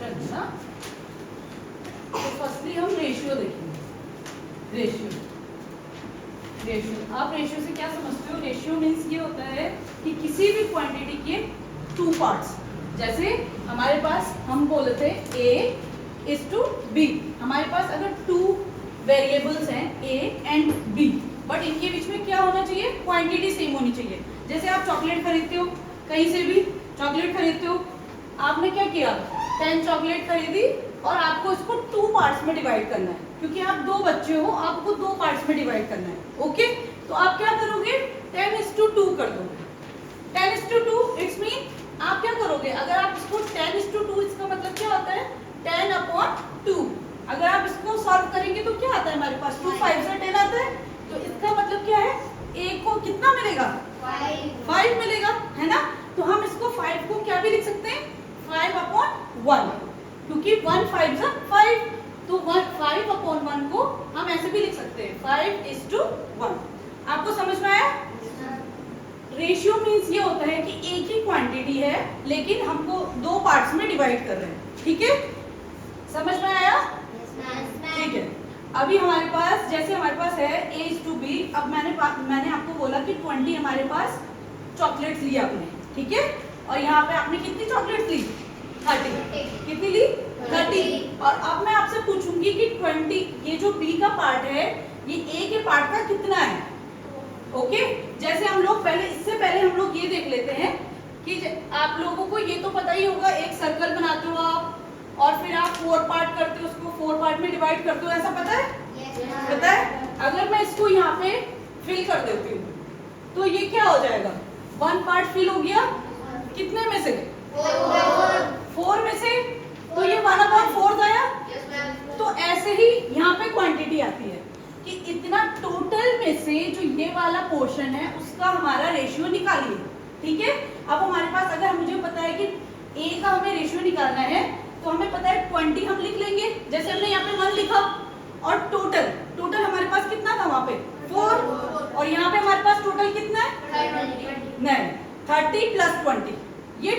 Fraction ना। तो firstly हम रेशियो देखेंगे। रेशियो आप रेशियो से क्या समझते हो? रेशियो मीन्स ये होता है कि किसी भी क्वांटिटी के टू पार्ट्स, जैसे हमारे पास हम बोले थे A:B, हमारे पास अगर टू वेरिएबल्स हैं A एंड B, बट इनके बीच में क्या होना चाहिए? क्वांटिटी सेम होनी चाहिए। जैसे आप चॉकलेट खरीदते हो, कहीं से भी चॉकलेट खरीदते हो, आपने क्या किया? 10 चॉकलेट खरीदी और आपको इसको 2 पार्ट्स में डिवाइड करना है, क्योंकि आप 2 बच्चे हो, आपको 2 पार्ट्स में डिवाइड करना है। ओके, तो आप क्या करोगे? 10:2 कर दोगे। 10:2 इट्स मीन आप क्या करोगे? अगर आप इसको 10:2, इसका मतलब क्या होता है? 10/2। अगर आप इसको सॉल्व करेंगे तो क्या आता है हमारे पास? 2 5 से 10 आता है। तो इसका मतलब क्या है? A को कितना मिलेगा? 5 मिलेगा, है ना? तो हम इसको 5 को क्या भी लिख सकते हैं? 5/1, क्योंकि 1 5 जा 5, तो 5/1 को हम ऐसे भी लिख सकते हैं 5:1। आपको समझ में आया? रेशियो मीन्स ये होता है कि एक ही क्वांटिटी है लेकिन हमको 2 पार्ट्स में डिवाइड कर रहे हैं। ठीक है, समझ में आया? ठीक है। अभी हमारे पास, जैसे हमारे पास है A:B, अब मैंने आपको बोला कि 20 हमारे पास चॉकलेट्स ली आपने, ठीक है, और यहाँ पे आपने कितनी चॉकलेट्स ली? 30। कितनी ली? 30। और अब मैं आपसे पूछूंगी कि 20, ये जो B का पार्ट है, ये A के पार्ट का कितना है? ओके, जैसे हम लोग इससे पहले हम लोग ये देख लेते हैं कि आप लोगों को ये तो पता ही होगा, एक सर्कल बनाते हो आप और फिर आप 4 पार्ट करते हो, उसको 4 पार्ट में डिवाइड करते हो, ऐसा पता है? पता है? अगर मैं इसको यहाँ पे फिल कर देती हूँ तो ये क्या हो जाएगा? 1 पार्ट फिल हो गया, कितने में से? 4 में से, तो ये 1/4 आया। तो ऐसे ही यहाँ पे क्वांटिटी आती है कि इतना टोटल में से जो ये वाला पोर्शन है उसका हमारा रेशियो निकालिए। ठीक है, अब हमारे पास अगर मुझे पता है कि A का हमें रेशियो निकालना है तो हमें पता है 20 हम लिख लेंगे, जैसे हमने यहाँ पे 1 लिखा, और टोटल हमारे पास कितना था वहां पे? 4, और यहाँ पे हमारे पास टोटल कितना है? नहीं, 30 + 20, ये